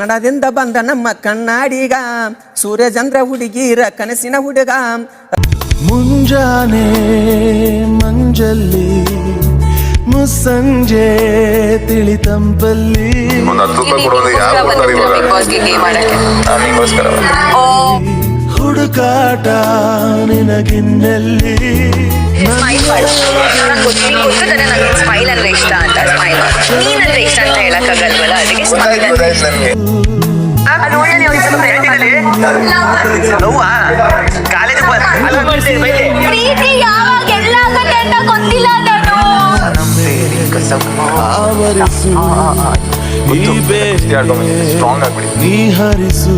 ಕನ್ನಡದಿಂದ ಬಂದ ನಮ್ಮ ಕಣ್ಣಾಡಿಗ ಸೂರ್ಯಚಂದ್ರ ಹುಡುಗಿರ ಕನಸಿನ ಹುಡುಗ. ಮುಂಜಾನೆ ಮಂಜಲ್ಲಿ ಮುಸ್ಸಂಜೆ ತಿಳಿತಂಪಲ್ಲಿ ಹುಡುಕಾಟ ನಿನಗಿನ್ನಲ್ಲಿ. ಸ್ಮೈಲ್ ಅಂದ್ರೆ ಇಷ್ಟ ಅಂತ, ಸ್ಮೈಲ್ ನೀನಂದ್ರೆ ಇಷ್ಟ ಅಂತ ಹೇಳಕ್ಕಾಗಲ್ವಲ್ಲ, ಅದಕ್ಕೆ ಸ್ಮೈಲ್ ಅಂದ್ರೆ ಇಷ್ಟ. ಪ್ರೀತಿ ಯಾವಾಗ ಎಲ್ಲಾಗತ್ತೆ ಅಂತ ಗೊತ್ತಿಲ್ಲ. ಆವರಿಸು ನೀ ಹರಿಸು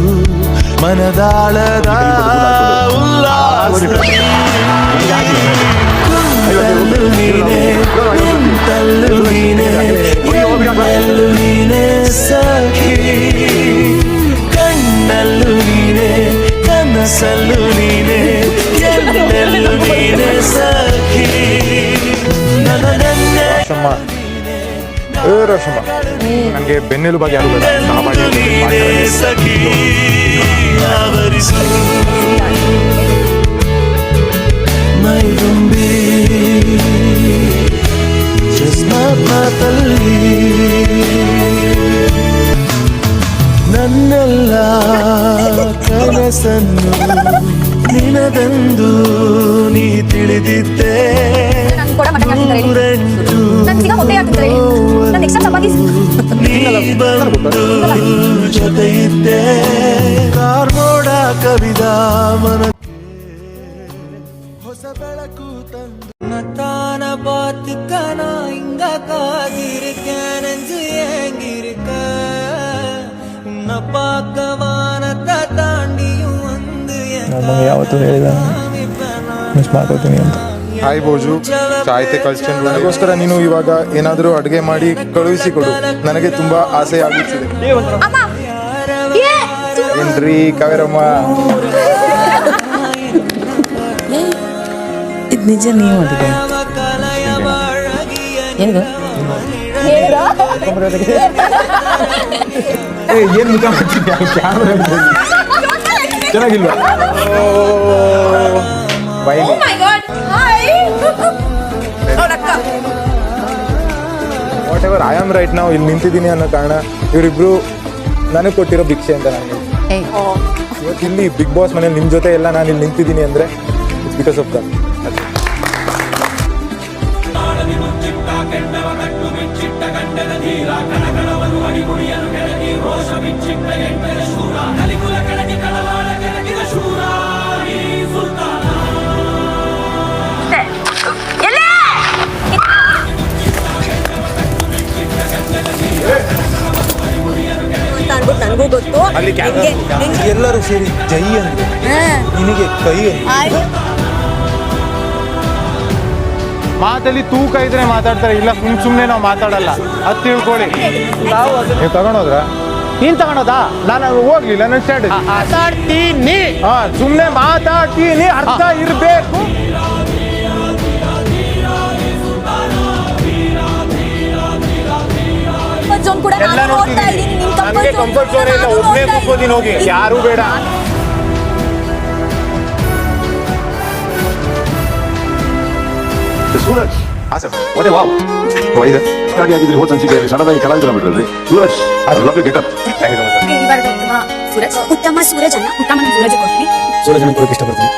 ಮನದಾಳದ ಉಲ್ಲಾಸ. ಕುಂತಲ್ಲು ನೀನೆ ಕುಂತಲ್ಲು ನೀನೆ ಎಲ್ಲೆಲ್ಲು ನೀನೆ ಸಖಿ. ಕಣ್ಣಲ್ಲು ನೀನೆ ಕನಸಲ್ಲು ನೀನೆ ಎಲ್ಲೆಲ್ಲು ನೀನೆ ಸಖಿ. ನನಗೆ ಬೆನ್ನೆಲುಬಾಗಿ ಯಾರು ಬೇಡ. ಮೈದುಂಬಿ ಜಸ್ಮಾತಲ್ಲಿ ನನ್ನೆಲ್ಲ ಕನಸನ್ನು ನಿನದೆಂದು ನೀ ತಿಳಿದಿದ್ದೆ. ಜೊತೆ ಇದ್ದೆ ಕಾರ್ಮೋಡ ಕವಿದ ಮನಕ್ಕೆ ಹೊಸ ಬೆಳಕು ತಂದು நத்தான பார்த்துக்க நான் இங்க காதிருக்கேன் நெஞ்சு ஏங்கிருக்க உன்னை பார்க்க வானத்தை தாண்டியும் வந்து ಯಾವತ್ತೂ ಹೇಳಿದ ಮಿಸ್ ಮಾಡ್ಕೋತೀನಿ ಅಂತ. ಹಾಯ್ ಬೋಜು, ಚಾಯ್ತೆ ಕಳ್ಸ್ಕೊಂಡು ನನಗೋಸ್ಕರ ನೀನು ಇವಾಗ ಏನಾದರೂ ಅಡುಗೆ ಮಾಡಿ ಕಳುಹಿಸಿಕೊಡು. ನನಗೆ ತುಂಬಾ ಆಸೆ ಆಗುತ್ತಿದೆ. ಏನ್ರಿ ಕಾವೇರಮ್ಮ, ಇದು ನಿಜ? ನೀವು ಅಡುಗೆ ಏನು ಮುಖ ಮಾಡ್ತಿದ್ಯಾ ಚೆನ್ನಾಗಿಲ್ವಾ? Whatever I am right ನಾವು ಇಲ್ಲಿ ನಿಂತಿದ್ದೀನಿ ಅನ್ನೋ ಕಾರಣ ಇವರಿಬ್ರು ನನಗೆ ಕೊಟ್ಟಿರೋ ಭಿಕ್ಷೆ ಅಂತ ನಾನು ಇವತ್ತು ಇಲ್ಲಿ ಬಿಗ್ ಬಾಸ್ ಮನೇಲಿ ನಿಮ್ಮ ಜೊತೆ ಎಲ್ಲ ನಾನು ಇಲ್ಲಿ ನಿಂತಿದ್ದೀನಿ ಅಂದರೆ ಇಟ್ಸ್ ಬಿಕಾಸ್ ಆಫ್ ದಟ್. ನನಗೂ ಗೊತ್ತು. ಎಲ್ಲರೂ ಸೇರಿ ಜೈ ಅಂದ್ರೆ ನಿನಗೆ ಕೈ ಮಾತಲ್ಲಿ ತೂಕ ಇದ್ರೆ ಮಾತಾಡ್ತಾರೆ, ಇಲ್ಲ ಸುಮ್ಮನೆ ನಾವು ಮಾತಾಡಲ್ಲ. ಅದು ತಿಳ್ಕೊಳ್ಳಿ. ನೀವು ತಗೊಂಡೋದ್ರ? ನೀನ್ ತಗೊಂಡೋದಾ? ನಾನು ಹೋಗ್ಲಿಲ್ಲ, ನನ್ನ ಸ್ಟ್ಯಾಂಡ್ ಮಾತಾಡ್ತೀನಿ. ಸುಮ್ಮನೆ ಮಾತಾಡ್ತೀನಿ, ಅರ್ಥ ಇರಬೇಕು. ಎಲ್ಲ ನೋಡ್ತಿದ್ದೀನಿ. ನನಗೆ ಕಂಫರ್ಟ್ ಝೋನ್ ಇಲ್ಲ, ಒಬ್ಬನೇ ಕೂತ್ಕೋತೀನಿ. ಹೋಗಿ, ಯಾರು ಬೇಡ. ಸೂರಜ್ ಒಡೆ ವಾವ್ ಇದೆ ಆಗಿದ್ರಿ ಹೋದ ಸಂಚಿಕೆಯಲ್ಲಿ ಸಣ್ಣದಾಗಿ ಕಲಾವಿದರ ಬಿಡ್ರಿ Suraj love you get up. Suraj ಉತ್ತಮ ಸೂರಜ್ ಅನ್ನ ಉತ್ತಮ ಸೂರಜ್ ಕೊಡ್ತೀನಿ. ಸೂರಜ್ ಕೊಡಕ್ಕೆ ಇಷ್ಟಪಡ್ತೀನಿ.